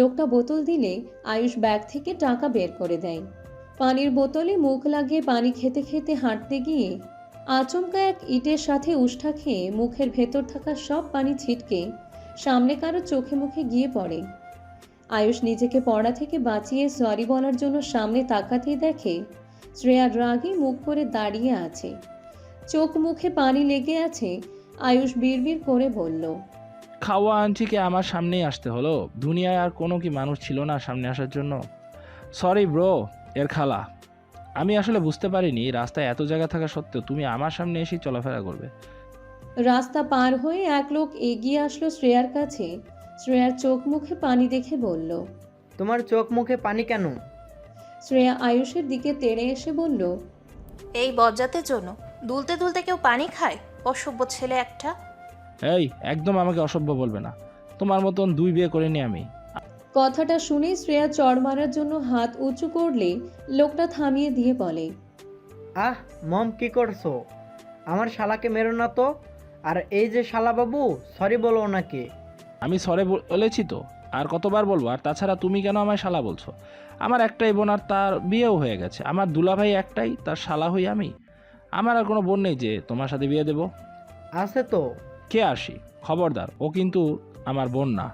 লোকটা বোতল দিলে আয়ুষ ব্যাগ থেকে টাকা বের করে দেয়। পানির বোতলে মুখ লাগিয়ে পানি খেতে খেতে হাঁটতে গিয়ে আচমকা এক ইটের সাথে উষ্ঠা খেয়ে মুখের ভেতর থাকা সব পানি ছিটকে সামনে কারো চোখে মুখে গিয়ে পড়ে। আয়ুষ নিজেকে পড়া থেকে বাঁচিয়ে সরি বলার জন্য সামনে তাকাতেই দেখে শ্রেয়া রাগে মুখ করে দাঁড়িয়ে আছে, চোখ মুখে পানি লেগে আছে। আয়ুষ বিড়বিড় করে বলল, খাওয়া আন্টিকে আমার সামনেই আসতে হলো। দুনিয়ায় আর কোনো কি মানুষ ছিল না সামনে আসার জন্য? সরি ব্রো, এর খালা। আমি আসলে বুঝতে পারিনি রাস্তায় এত জায়গা থাকা সত্ত্বেও তুমি আমার সামনে এসেই চলাফেরা করবে। রাস্তা পার হয়ে এক লোক এগিয়ে আসলো শ্রেয়ার কাছে। শ্রেয়ার চোখ মুখে পানি দেখে বলল, তোমার চোখ মুখে পানি কেন? শ্রেয়া আয়ুষের দিকে তেড়ে এসে বলল, এই বজ্জাতের জন্য দুলতে দুলতে কেউ পানি খায়? অসভ্য ছেলে একটা। এই একদম আমাকে অসভ্য বলবে না। তোমার মতন 2 বিয়ে করিনি আমি। কথাটা শুনে শ্রেয়া চড় মারার জন্য হাত উঁচু করলে লোকটা থামিয়ে দিয়ে বলে, আহ মম, কি করছো? আমার শালাকে মেরো না তো। আর এই যে শালা বাবু, সরি বলো ওনাকে। আমি সরে বলেছি তো, আর কতবার বলবো? আর তাছাড়া তুমি কেন আমায় শালা বলছো? আমার একটাই বোন, আর তার বিয়েও হয়ে গেছে। আমার দুলাভাই একটাই, তার শালা হই আমি। আমার আর কোনো বোন নেই যে তোমার সাথে বিয়ে দেব। আছে তো। কে আসি? খবরদার, ও কিন্তু আমার বোন না।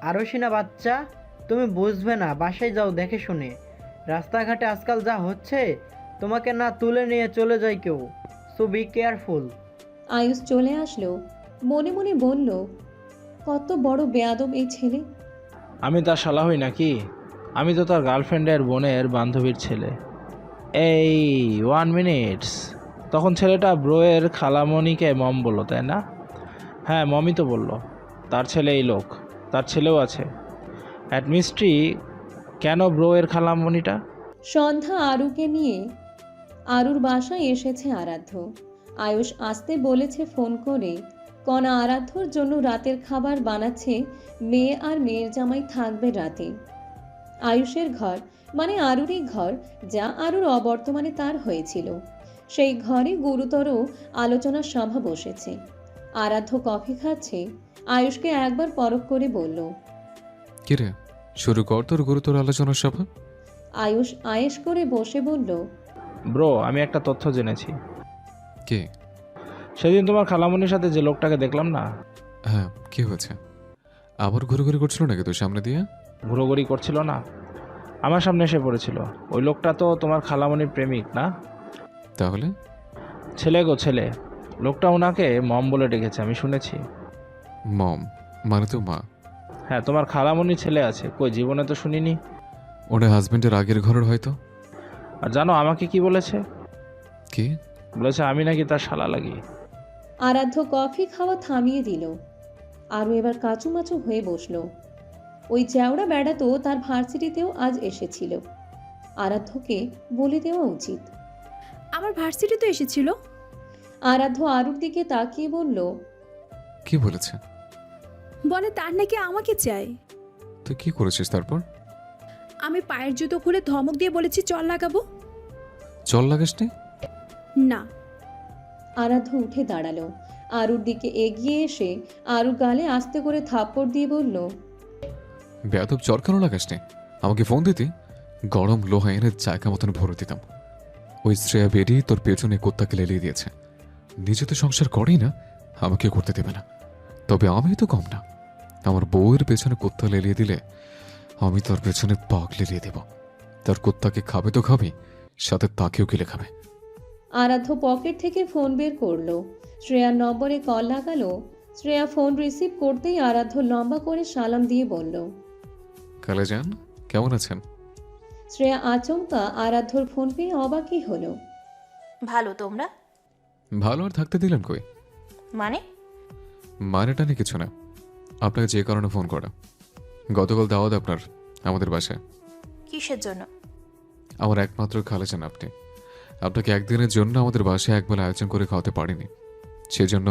আরশিনা বাচ্চা, তুমি বুঝবে না, বাসায় যাও দেখে শুনে। রাস্তাঘাটে আজকাল যা হচ্ছে, তোমাকে না তুলে নিয়ে চলে যায় কেউ। So be careful. আয়ুষ চলে আসলো। মনে মনে বলল, কত বড় বেয়াদব এই ছেলে। আমি তার শালা হই নাকি? আমি তো তার গার্লফ্রেন্ডের বোনের বান্ধবীর ছেলে। এই 1 মিনিটস। তখন ছেলেটা ব্রোয়ের খালামণিকে মম বললো, তাই না? হ্যাঁ, মমই তো বললো। তার ছেলে এই লোক, তার ছেলেও আছে। অ্যাট মিস্ট্রি, কেন ব্রোয়ের খালামণিটা? সন্ধ্যা আরুকে নিয়ে আরুর বাসায় এসেছে আরাধ্য। আয়ুষ আসতে বলেছে ফোন করে। কণা আরাধ্যর জন্য রাতের খাবার বানাচ্ছে। মেয়ে আর মেয়ের জামাই থাকবে রাতে। আয়ুষের ঘর মানে আরুরই ঘর, যা আরুর অবর্তমানে তার হয়েছিল। সেই ঘরে গুরুতর আলোচনার সভা বসেছে। আরাধ্য কফি খাচ্ছে। আয়ুষকে একবার পরখ করে বলল, কিরে, শুরু কর তোর গুরুতর আলোচনার সভা। আয়ুষ আয়েশ করে বসে বলল, ব্রো, আমি একটা তথ্য জেনেছি। কে? সেদিন তোমার খালামণির সাথে যে লোকটাকে দেখলাম না, হ্যাঁ, কি হয়েছে? আবার ঘুরে করছিল নাকি তোর সামনে দিয়ে? ঘুরোঘুরি করছিল না, আমার সামনে এসে পড়েছিল। ওই লোকটা তো তোমার খালামণির প্রেমিক না? তাহলে? ছেলে গো, ছেলে। লোকটা ওনাকে মম বলে ডেকেছে, আমি শুনেছি। মম মানে তো মা? হ্যাঁ, তোমার খালামণির ছেলে আছে। কই, জীবনে তো শুনিনি। ওটা হাজবেন্ডের আগের ঘরের হয়তো। আর জানো আমাকে কি বলেছে? কি বলেছে আমি নাকি তার শালা লাগি। আরাধ্য কফি খাওয়া থামিয়ে দিল। আরও এবার কাচুমাচু হয়ে বসল। ওই চ্যাওড়া বেড়া তো তার ভার্সিটিতেও আজ এসেছিল। আরাধ্যকে বলে দেওয়া উচিত। আমার ভার্সিটি তো এসেছিল। আরাধ্য আরুর দিকে তাকিয়ে বলল, কি বলেছে? বলে তার নাকি আমাকে চাই। তুই কি করেছিস তারপর? আমি পায়ের জুতো খুলে ধমক দিয়ে বলেছি চল লাগাবো। চল লাগাস নি? না। আরাধ্য উঠে দাঁড়ালো। আরুর দিকে এগিয়ে এসে আরুর গালে আস্তে করে থাপ্পড় দিয়ে বলল, বেয়াদব, চর কেন লাগাস নি? আমাকে ফোন দিতি, গরম লোহা এনে জায়গা মতন ভরে দিতাম। ওই শ্রেয়া বেরিয়ে তোর পেছনে কুত্তাকে লেলিয়ে দিয়েছে। নিজে তো সংসার করেই না, আমাকে করতে দেবে না। তবে আমি তো কম না। আমার বউয়ের পেছনে কুত্তা লেলিয়ে দিলে আমি তোর পেছনে পাক লেলিয়ে দেব। তার কুত্তাকে খাবে তো খাবে, সাথে তাকেও গিলে খাবে। আরাধ্য পকেট থেকে ফোন বের করলো। শ্রেয়ার নম্বরে কল লাগালো। শ্রেয়া ফোন রিসিভ করতেই আরাধ্য লম্বা করে সালাম দিয়ে বলল, কালে যান, কেমন আছেন? শ্রেয়া আচমকা আরাধ্যর ফোন পেয়ে অবাকই হলো। ভালো, তোমরা? ভালো আর থাকতে দিলেন কই? মানে? মানেটা নিয়ে কিছু না। আপনাকে যে কারণে ফোন করা, গতকাল দাওয়াত আপনার আমাদের বাসায়। কিসের জন্য? আমার একমাত্র খালাজান আপনি। আপনাকে একদিনের জন্য আমাদের বাসায় একবেলা আয়োজন করে খাওয়াতে পারিনি, সেজন্য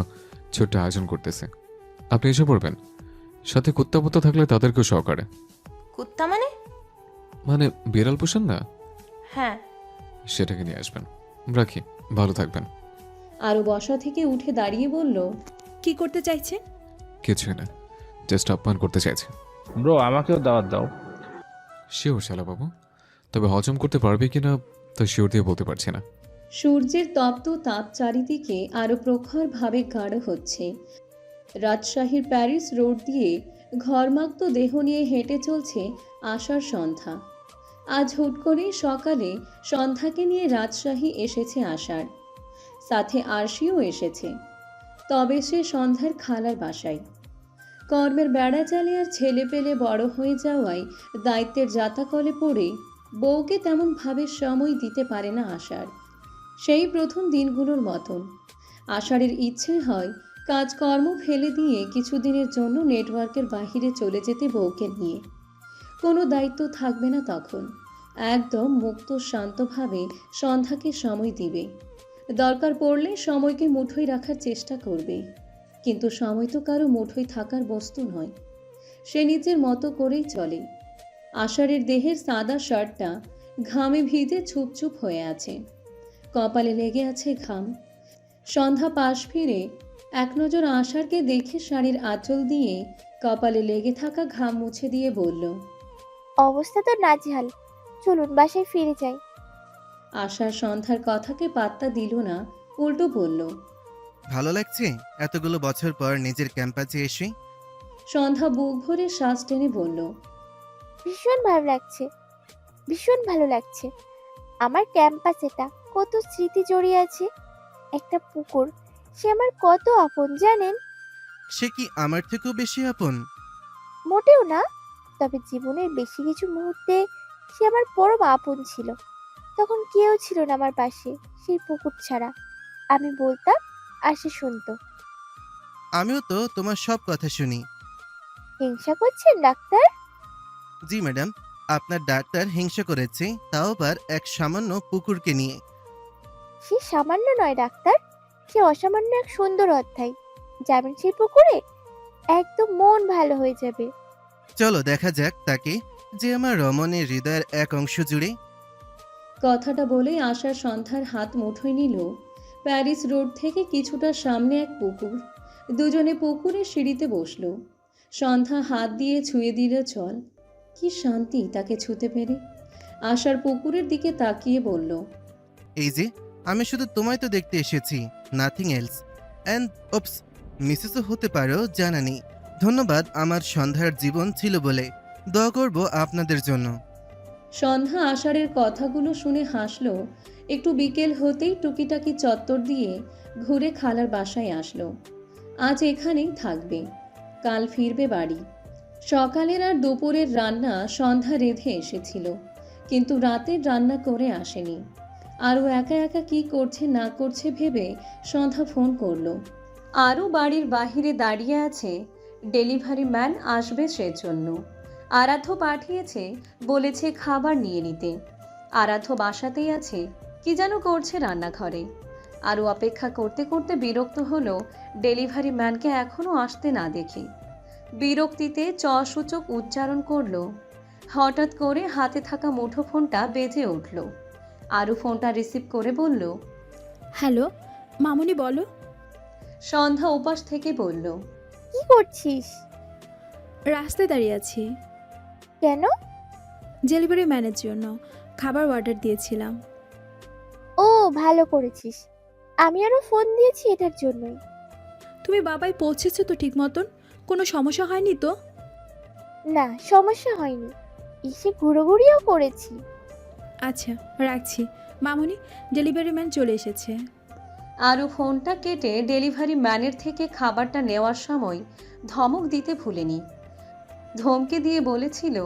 ছোট্ট আয়োজন করতেছে। আপনি এসে পড়বেন। সাথে কুত্তা পুত্তা থাকলে তাদেরকেও সহকারে। কুত্তা মানে? মানে বিড়াল পোষেন না, হ্যাঁ। সেটাকে নিয়ে আসবেন। রাখি, ভালো থাকবেন। আরও বসা থেকে উঠে দাঁড়িয়ে বলল, কি করতে চাইছে? কিছুই না, জাস্ট আপ্যায়ন করতে চাইছে। ব্রো আমাকেও দাওয়াত দাও। শিওর শালা বাবু, তবে হজম করতে পারবে কিনা তা শিওর দিয়ে বলতে পারছি না। সূর্যের তপ্ত তাপ চারিদিকে আরও প্রখরভাবে গাঢ় হচ্ছে। রাজশাহীর প্যারিস রোড দিয়ে ঘর্মাক্ত দেহ নিয়ে হেঁটে চলছে আশার সন্ধ্যা। আজ হুট করেই সকালে সন্ধ্যাকে নিয়ে রাজশাহী এসেছে আশার, সাথে আরশিও এসেছে। তবে সে সন্ধ্যার খালার বাসায়। কর্মের বেড়া চালে আর ছেলে পেলে বড় হয়ে যাওয়ায় দায়িত্বের জাতাকলে পড়ে বউকে তেমনভাবে সময় দিতে পারে না আশার। সেই প্রথম দিনগুলোর মতন আষাঢ়ের ইচ্ছে হয় কাজকর্ম ফেলে দিয়ে কিছুদিনের জন্য নেটওয়ার্কের বাহিরে চলে যেতে বউকে নিয়ে। কোনো দায়িত্ব থাকবে না তখন, একদম মুক্ত শান্তভাবে সন্ধ্যাকে সময় দিবে। দরকার পড়লে সময়কে মুঠোয় রাখার চেষ্টা করবে, কিন্তু সময় তো কারো মুঠোয় থাকার বস্তু নয়। সে নিজের মতো করেই চলে। আষাঢ়ের দেহের সাদা শার্টটা ঘামে ভিজে ছুপছুপ হয়ে আছে, কপালে লেগে আছে ঘাম। সন্ধ্যা পাশ ফিরে এক নজর আশারকে দেখে শাড়ির আঁচল দিয়ে কপালে লেগে থাকা ঘাম মুছে দিয়ে বলল, অবস্থা তো নাজেহাল, চলুন বাসায় ফিরে যাই। আশার সন্ধ্যার কথাকে পাত্তা দিল না, উল্টো বলল। ভালো লাগছে এতগুলো বছর পর নিজের ক্যাম্পাসে এসে? সন্ধ্যা বুক ভরে শ্বাস টেনে বলল, ভীষণ ভালো লাগছে, ভীষণ ভালো লাগছে। আমার ক্যাম্পাস, এটা কত স্মৃতি জড়িয়ে আছে। একটা পুকুর, সে আমার কত আপন জানেন। সে কি আমার থেকেও বেশি আপন? মোটেও না, তবে জীবনের বেশি কিছু মুহূর্তে সে আমার পরম আপন ছিল। তখন কেউ ছিল না আমার পাশে, সেই পুকুর ছাড়া। আমি বলতাম আর সে শুনতো। আমিও তো তোমার সব কথা শুনি। হিংসা করছেন ডাক্তার? জি ম্যাডাম, আপনার ডাক্তার হিংসা করেছে, তাও আবার এক সামান্য পুকুরকে নিয়ে। সে সামান্য নয় ডাক্তার, সে অসামান্য এক সুন্দর অধ্যায়। যাবেন সেই পুকুরে, একদম মন ভালো হয়ে যাবে। চলো দেখা যাক তাকে, যে আমার রমণীর হৃদয়ের এক অংশ জুড়ে। কথাটা বলে আশার সন্ধ্যার হাত মুঠোয় নিল। প্যারিস রোড থেকে কিছুটা সামনে এক পুকুর। দুজনে পুকুরের সিঁড়িতে বসল। সন্ধ্যা হাত দিয়ে ছুঁয়ে দিল চল। কি শান্তি তাকে ছুঁতে পেরে। আশার পুকুরের দিকে তাকিয়ে বলল, এই যে আমি শুধু তোমায় তো দেখতে এসেছি, নাথিং এলস। অ্যান্ড ওপস, মিসেসও হতে পারো, জানা নেই। ধন্যবাদ আমার সন্ধ্যার জীবন ছিল বলে। দোয়া করব আপনাদের জন্য। সন্ধ্যা আষাঢ়ের কথাগুলো শুনে হাসল। একটু বিকেল হতেই টুকিটাকি চত্বর দিয়ে ঘুরে খালার বাসায় আসলো। আজ এখানেই থাকবে, কাল ফিরবে বাড়ি। সকালের আর দুপুরের রান্না সন্ধ্যা রেঁধে এসেছিল, কিন্তু রাতের রান্না করে আসেনি। আরও একা একা কি করছে না করছে ভেবে সন্ধ্যা ফোন করলো। আরও বাড়ির বাহিরে দাঁড়িয়ে আছে, ডেলিভারি ম্যান আসবে সেজন্য। আরাধ্য পাঠিয়েছে, বলেছে খাবার নিয়ে নিতে। আরাধ্য বাসাতেই আছে, কি যেন করছে রান্নাঘরে। আরও অপেক্ষা করতে করতে বিরক্ত হলো ডেলিভারি ম্যানকে এখনও আসতে না দেখে। বিরক্তিতে সূচক উচ্চারণ করলো। হঠাৎ করে হাতে থাকা মুঠোফোনটা বেজে উঠল। আরও ফোনটা রিসিভ করে বলল, হ্যালো মামুনি, বলো। সন্ধ্যা উপাস থেকে বলল, কি করছিস? রাস্তায় দাঁড়িয়ে আছি। কেন? ডেলিভারি ম্যানের জন্য খাবার অর্ডার দিয়েছিলাম। ও, ভালো করেছিস। আমি আরো ফোন দিয়েছি এটার জন্যই। তুমি বাবাই পৌঁছেছো তো ঠিক মতন? কোনো সমস্যা হয়নি তো? না, সমস্যা হয়নি। এসে ঘুরোঘুরিও করেছি। আচ্ছা, রাখছি। মামুনি, ডেলিভারি ম্যান চলে এসেছে। আরও ফোনটা কেটে ডেলিভারি ম্যানের থেকে খাবারটা নেওয়ার সময় ধমক দিতে ভুলেনি। ধমকে দিয়ে বলেছিল,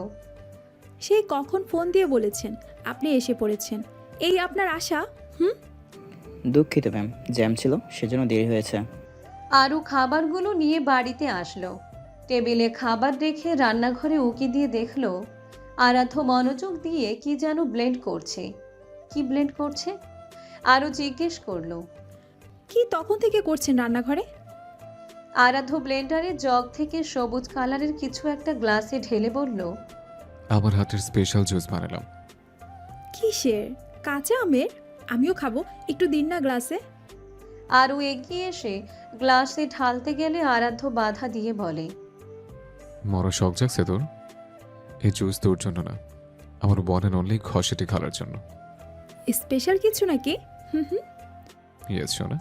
সেই কখন ফোন দিয়ে বলেছেন আপনি এসে পড়েছেন, এই আপনার আশা? দুঃখিত ম্যাম, জ্যাম ছিল সেজন্য দেরি হয়েছে। আরও খাবারগুলো নিয়ে বাড়িতে আসলো। টেবিলে খাবার রেখে রান্নাঘরে উকি দিয়ে দেখলো আরাধ্য মনোযোগ দিয়ে কি যেন ব্লেন্ড করছে। কি ব্লেন্ড করছে? আরও জিজ্ঞেস করলো, কি তখন থেকে করছেন রান্নাঘরে? আরাধ্য ব্লেন্ডারের জগ থেকে সবুজ কালারের কিছু একটা গ্লাসে ঢেলে বলল, আমার হাতের স্পেশাল জুস বানালাম। কিসের? কাঁচা আমের? আমিও খাবো, একটু দিন না গ্লাসে। আরও এগিয়ে এসে গ্লাসে ঢালতে গেলে আরাধ্য বাধা দিয়ে বলে, মরা শখ জাগছে তোর? এই জুস তোর জন্য না, আমার ওয়ান অ্যান্ড অনলি ঘষেটি খালার জন্য। স্পেশাল কিছু নাকি? হুম হুম ইয়েস শোনা,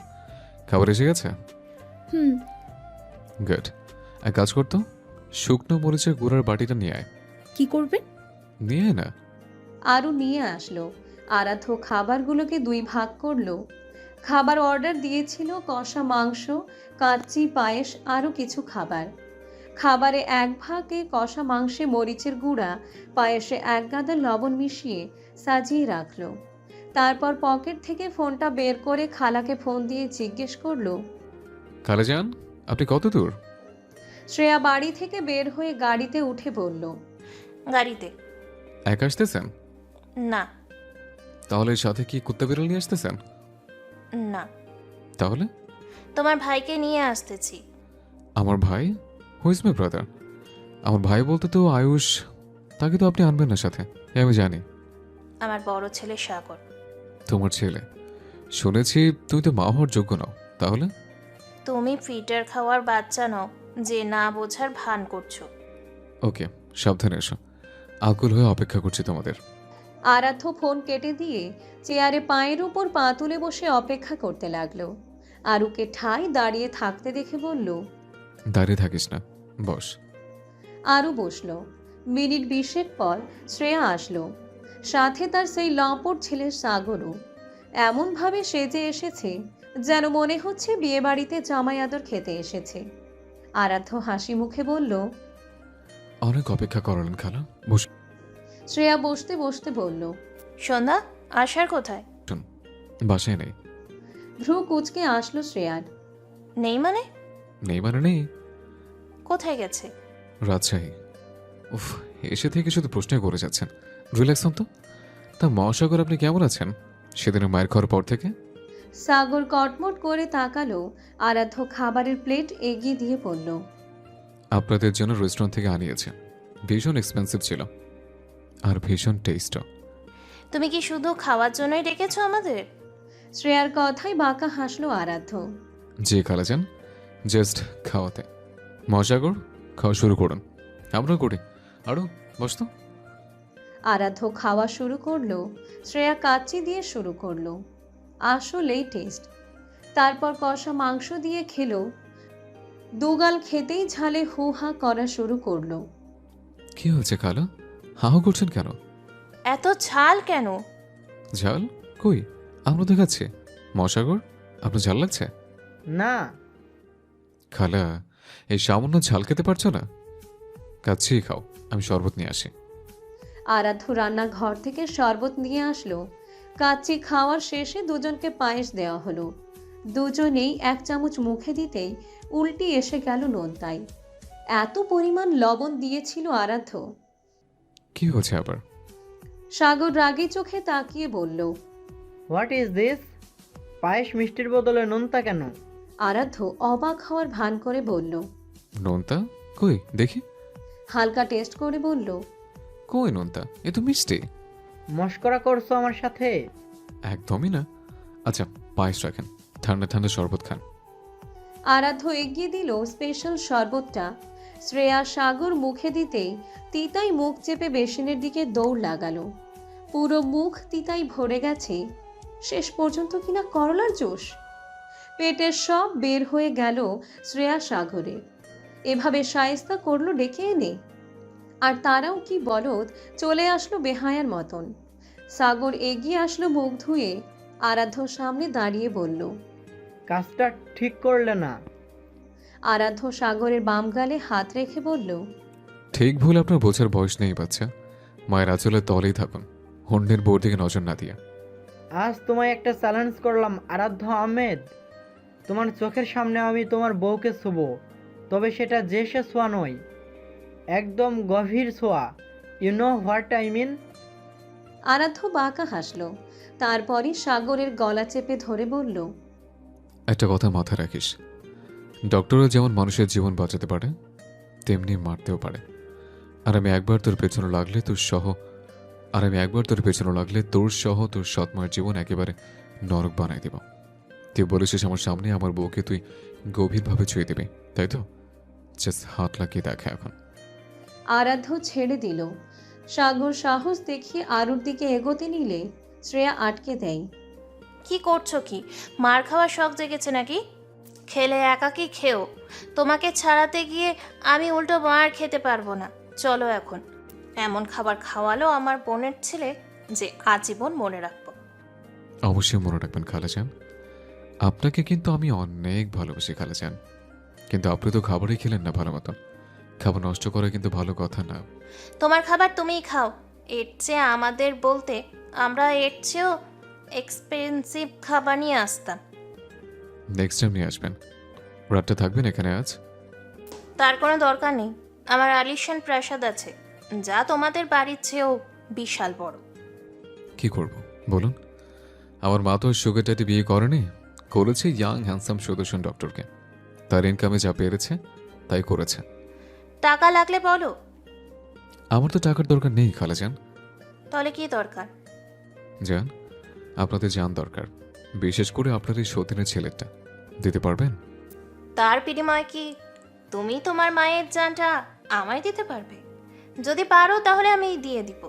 খাবার এসে গেছে? হুম। গুড। এক কাজ করতো, শুকনো মরিচের গুঁড়ার বাটিটা নিয়ে আয়। কি করবেন? নিয়ে আয় না। আরও নিয়ে আসলো। আরাধ্য খাবারগুলোকে 2 ভাগ করলো। খাবার অর্ডার দিয়েছিল কষা মাংস, কাচ্চি, পায়েস, আরও কিছু খাবার। খাবারে 1 ভাগে কষা মাংসে মরিচের গুঁড়া, পায়েসে 1 গাদা লবণ মিশিয়ে সাজিয়ে রাখলো। তারপর পকেট থেকে ফোনটা বের করে খালাকে ফোন দিয়ে জিজ্ঞেস করলো, খালা যান, আপনি কত দূর? শ্রেয়া বাড়ি থেকে বের হয়ে গাড়িতে উঠে বলল, গাড়িতে? এক আসতেছেন? না। তাহলে সাথে কি কুত্তা বিড়াল নিয়ে আসতেছেন? না, তাহলে? তোমার ভাইকে নিয়ে আসতেছি। আমার ভাই? Who's my brother? আমার ভাই বলতে তো আয়ুষ, তাকে তো আপনি আনবেন না সাথে, এ আমি জানি। আমার বড় ছেলে সাগর। তোমার ছেলে? শুনেছি তুমি তো মা হওয়ার যোগ্য নও। তাহলে? তুমি ফিটার খাওয়ার বাচ্চা নও যে না বোঝার ভান করছো। ওকে, সাবধানে এসো। আকুল হয়ে অপেক্ষা করছি তোমাদের। আরাধ্য ফোন কেটে দিয়ে চেয়ারে পায়ের উপর পা তুলে বসে অপেক্ষা করতে লাগলো। আরুকে ঠায় দাঁড়িয়ে থাকতে দেখে বলল, দাঁড়িয়ে থাকিস না, বস। আরু বসলো। মিনিট 20 পর শ্রেয়া আসলো, সাথে তার সেই লম্পট ছেলে সাগরও। এমনভাবে সেজে এসেছে যেন মনে হচ্ছে বিয়েবাড়িতে জামাই আদর খেতে এসেছে। আরাধ্য হাসি মুখে বলল, অনেক অপেক্ষা করালেন খালা, বস। শ্রেয়া বসতে বসতে বলল, সন্ধ্যা আসার কোথায়? বাসায় নেই। ভ্রু কুচকে আসলো শ্রেয়ার। নেই মানে? নেই মানে নেই। কোথায় গেছে? রাজশাহী। উফ, এসে থেকে শুধু প্রশ্ন করে যাচ্ছেন। রিল্যাক্স হন তো। তা মহাসাগর, আপনি কেমন আছেন সেদিনের মায়ের খাওয়ার পর থেকে? সাগর কটমট করে তাকালো। আরাধ্য খাবারের প্লেট এগিয়ে দিয়ে বলল, আপনাদের জন্য রেস্টুরেন্ট থেকে আনিয়েছে। ভীষণ এক্সপেন্সিভ ছিল, আর ভীষণ টেস্টও। তুমি কি শুধু খাওয়ার জন্যই ডেকেছো আমাদের? শ্রেয়ার কথায় বাঁকা হাসলো আরাধ্য। যে খালা যান, জাস্ট খাওয়াতে। মহাসাগর, খাওয়া শুরু করুন। আমরাও করি। আরও বস তো। আরাধ্য খাওয়া শুরু করলো। শ্রেয়া কাচ্চি দিয়ে শুরু করলো। আসলেই টেস্ট। তারপর কষা মাংস দিয়ে খেলো। দুগাল খেতেই ঝালে হু হা করা শুরু করলো। কি হয়েছে খালা, হাহু করছেন কেন? এত ঝাল কেন? ঝাল? কই, আমরা তো খাচ্ছি। মহাসাগর, আপনার ঝাল লাগছে? না। খালা, এই সামান্য ঝাল খেতে পারছো না? কাচ্ছি খাও, আমি শরবত নিয়ে আসি। আরাধ্য রান্নাঘর থেকে শরবত নিয়ে আসলো। কাচ্চি খাওয়ার শেষে দুজনকে পায়েস দেওয়া হলো। দুজনেই 1 চামচ মুখে দিতেই উল্টি এসে গেল নোনতাই। এত পরিমাণ লবণ দিয়েছিল আরাধ্য। কি হয়েছে আবার? সাগর রাগী চোখে তাকিয়ে বলল, হোয়াট ইজ দিস? পায়েস মিষ্টির বদলে নোনতা কেন? আরাধ্য অবাক হওয়ার ভান করে বলল, নোনতা? কই দেখি। হালকা টেস্ট করে বলল, কই নোনতা, এ তো মিষ্টি। মস্করা করছো আমার সাথে? একদমই না। আচ্ছা, পায়েস রাখেন, ঠান্ডা ঠান্ডা শরবত খান। আরাধ্য এগিয়ে দিল স্পেশাল শরবতটা। শ্রেয়া সাগর মুখে দিতেই তিতাই মুখ চেপে বেসিনের দিকে দৌড় লাগালো। পুরো মুখ তিতাই ভরে গেছে, শেষ পর্যন্ত কিনা করলার জোশ। পেটের সব বের হয়ে গেল শ্রেয়া সাগরের। এভাবে শায়েস্তা করলো ডেকে এনে। আর তারাও কি বলদ, চলে আসলো বেহায়ার মতন। সাগর এগিয়ে আসলো মুখ ধুয়ে। আরাধ্য সামনে দাঁড়িয়ে বলল, কাজটা ঠিক করলে না। আরাধ্য সাগরের বাম গালে হাত রেখে বলল, ঠিক ভুল আপনার বোঝার বয়স নেই বাচ্চা। মায়ের আঁচলের তলেই থাকুন, হন্যের বোর দিকে নজর না দিয়ে। আজ তোমায় একটা চ্যালেঞ্জ করলাম আরাধ্য আহমেদ। তোমার চোখের সামনে আমি তোমার বউকে ছোঁবো, তবে সেটা যে সে ছোঁয়া নয়, একদম গভীর ছোঁয়া। You know what I mean? Aradhya বাঁকা হাসলো। তারপরই সাগরের গলা চেপে ধরে বলল, একটা কথা মাথায় রাখিস, ডক্টররা যেমন মানুষের জীবন বাঁচাতে পারে, তেমনি মারতেও পারে। আর আমি একবার তোর পেছনে লাগলে তোর সহ তোর সৎমায়ের জীবন একেবারে নরক বানাই দেব। তুই বলেছিস আমার সামনে আমার বউকে তুই গভীরভাবে ছুঁয়ে দেবে, তাই তো? জাস্ট হাত লাগিয়ে দেখা এখন। আরাধ্য ছেড়ে দিল। সাগর সাহস দেখিয়ে আরুর দিকে এগোতে নিলে শ্রেয়া আটকে দেয়। কি করছো কি? মার খাওয়ার শখ জেগেছে নাকি? খেলে একাকি খেও। তোমাকে ছাড়াতে গিয়ে আমি উল্টো মার খেতে পারবো না। চলো এখন। এমন খাবার খাওয়ালো আমার বোনের ছেলে যে আজীবন মনে রাখবো। অবশ্যই মনে রাখবেন খালাজান, আপনাকে কিন্তু আমি অনেক ভালোবাসি খালাজান। কিন্তু আপনি তো খাবারই খেলেন না ভালো মতন। খাবার নষ্ট করা কিন্তু ভালো কথা না। তোমার খাবার তুমিই খাও। এর চেয়ে আমাদের বলতে আমরা এর চেয়েও এক্সপেন্সিভ খাবার নিয়ে আসতাম। নেক্সট টাইম নিয়ে আসবেন। রাতটা থাকবেন এখানে আজ? তার কোনো দরকার নেই। আমার আলিশান প্রাসাদ আছে, যা তোমাদের বাড়ির চেয়েও বিশাল বড়। কি করব বলুন? আমার মা তো সুগার ড্যাডি বিয়ে করেনি, করেছে ইয়াং হ্যান্ডসাম সুদর্শন ডক্টরকে। তার ইনকামে যা পেরেছে তাই করেছে। টাকা লাগলে বলো। আমার তো টাকার দরকার নেই খালাজান। তাহলে কি দরকার? জান, আপনাদের জান দরকার, বিশেষ করে আপনার এই সতীনের ছেলেটা। দিতে পারবেন? তার বিনিময়ে কি তুমি তোমার মায়ের জানটা আমায় দিতে পারবে? যদি পারো তাহলে আমি দিয়ে দিব।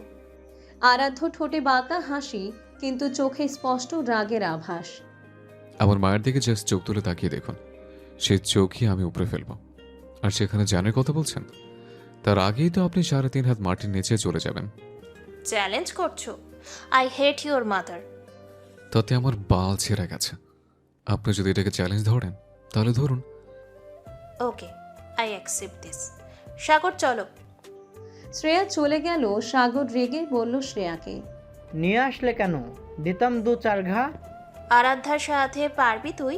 আরাধ্য ঠোঁটে বাঁকা হাসি, কিন্তু চোখে স্পষ্ট রাগের আভাস। আমার মায়ের দিকে জাস্ট চোখ তুলে তাকিয়ে দেখুন, সেই চোখই আমি উপরে ফেলবো। আর সেখানে জানের কথা বলছেন, তার আগেই তো আপনি 3.5 হাত মাটির নিচে চলে যাবেন। চ্যালেঞ্জ করছো? I hate your mother. তাতে আমার বাল ছেঁড়ে গেছে। আপনি যদি এটাকে চ্যালেঞ্জ ধরেন তাহলে ধরুন। ওকে, আই অ্যাকসেপ্ট দিস। সাগর চলো। শ্রেয়া চলে গেল। সাগর রেগে বলল শ্রেয়াকে। নিয়ে আসলে কেন? দিতাম 2-4 ঘা। আরাধ্যার সাথে পারবি তুই?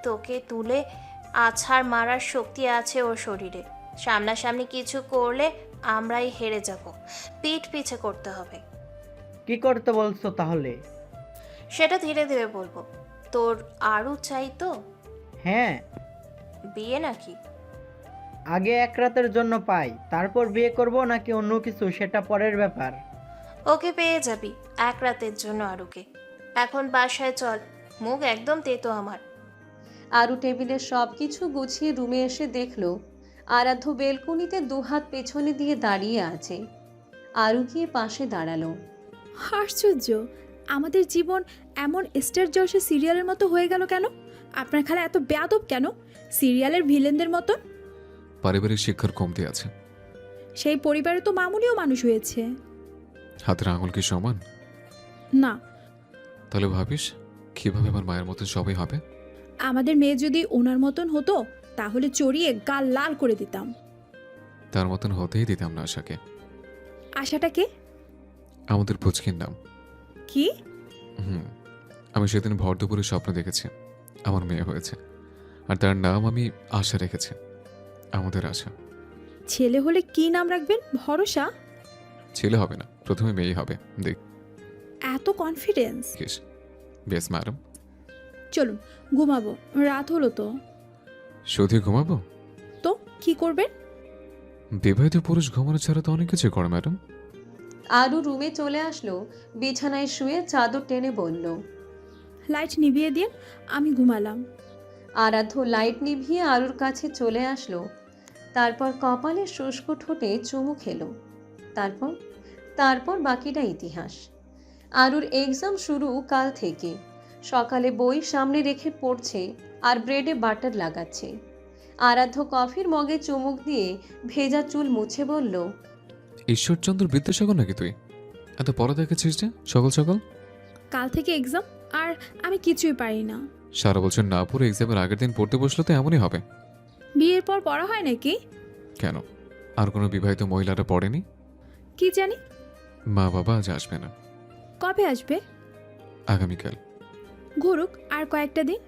তোকে তুলে আছাড় মারার শক্তি আছে ওর শরীরে। সামনাসামনি কিছু করলে আমরাই হেরে যাব। পিঠ পিছে করতে হবে। কি করতে বলছো তাহলে? সেটা ধীরে ধীরে বলবো। তোর আরও চাই তো? হ্যাঁ, বিয়ে নাকি? আগে 1 রাতের জন্য পাই, তারপর বিয়ে করব নাকি অন্য কিছু সেটা পরের ব্যাপার। ওকে পেয়ে যাবি 1 রাতের জন্য আরুকে। এখন বাসায় চল, মুখ একদম তেতো আমার। আরু টেবিলের সব কিছু গুছিয়ে রুমে এসে দেখল আরাধ্য বেলকুনিতে দুহাত পেছনে দিয়ে দাঁড়িয়ে আছে। আরু গিয়ে পাশে দাঁড়ালো। আশ্চর্য, আমাদের জীবন এমন স্টার জলসে সিরিয়ালের মতো হয়ে গেল কেন? আপনার খালা এত বেয়াদব কেন, সিরিয়ালের ভিলেনদের মতন? পারিবারিক শিক্ষার কমতি আছে। সেই পরিবারে তো মামুনিও মানুষ হয়েছে। হাতের আঙুল কি সমান? না, তাহলে ভাবিস কিভাবে আমার মায়ের মতন সবাই হবে? আমাদের মেয়ে যদি ওনার মতন হতো তাহলে চড়িয়ে গাল লাল করে দিতাম। তার মতন হতেই দিতাম না আশাকে। আশাটাকে? আমাদের পুচকির নাম। কি? আমি সেদিন ভর দুপুরে স্বপ্ন দেখেছি আমার মেয়ে হয়েছে, আর তার নাম আমি আশা রেখেছি। আমাদের আশা। ছেলে হলে কি নাম রাখবেন? ভরসা? ছেলে হবে না, প্রথমে মেয়েই হবে। এত কনফিডেন্স? দেখিস। বেশ ম্যাডাম, চলুন ঘুমাবো, রাত হলো তো। শুধু ঘুমাবো? তো কি করবেন? বিবাহিত পুরুষ ঘুমানো ছাড়া তো অনেক কিছু করে ম্যাডাম। আরু রুমে চলে আসলো, বিছানায় শুয়ে চাদর টেনে বলল। লাইট নিভিয়ে দিন, আমি ঘুমালাম। আরাধ্য লাইট নিভিয়ে আরুর কাছে চলে আসলো। তারপর কপালে শুষ্ক ঠোঁটে চুমু খেলো। তারপর তারপর বাকিটা ইতিহাস। আরুর এক্সাম শুরু কাল থেকে। সকালে বই সামনে রেখে পড়ছে আর ব্রেডে বাটার লাগাচ্ছে। আরাধ্য কফির মগে চুমুক দিয়ে ভেজা চুল মুছে বলল। ঈশ্বরচন্দ্র বিদ্যাসাগর নাকি তুই? এত পড়া দেখেছিস যে সকাল সকাল? কাল থেকে এক্সাম আর আমি কিছুই পারি না। সারা বছর না পড়ে এক্সামের আগের দিন পড়তে বসলে তো এমনই হবে। বিয়ের পর পড়া হয় নাকি? কেন, আর কোনো বিবাহিত মহিলারা পড়েনি? কি জানি। মা বাবা আজ আসবে না। কবে আসবে? আগামীকাল। ঘুরুক আর কয়েকটা দিন।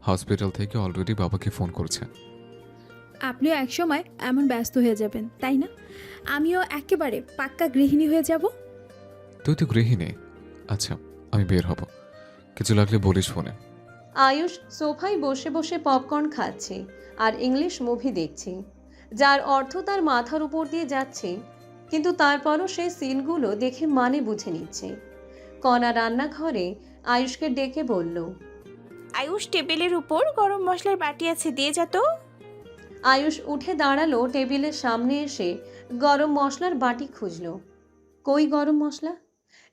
হসপিটাল থেকে অলরেডি বাবাকে ফোন করছে। আপনিও একসময় এমন ব্যস্ত হয়ে যাবেন, তাই না? আমিও একেবারে পাক্কা গৃহিণী হয়ে যাব। তুই তো গৃহিণী। আচ্ছা, আমি বের হব, কিছু লাগলে বলিস ফোনে। আয়ুষ সোফায় বসে বসে পপকর্ন খাচ্ছে আর ইংলিশ মুভি দেখছে, যার অর্থ তার মাথার উপর দিয়ে যাচ্ছে, কিন্তু তারপরও সে সিনগুলো দেখে মানে বুঝে নিচ্ছে। কণা রান্নাঘরে আয়ুষকে ডেকে বলল। আয়ুষ, টেবিলের উপর গরম মশলার বাটি আছে, দিয়ে যা তো। আয়ুষ উঠে দাঁড়ালো, টেবিলের সামনে এসে গরম মশলার বাটি খুঁজলো। কই গরম মশলা?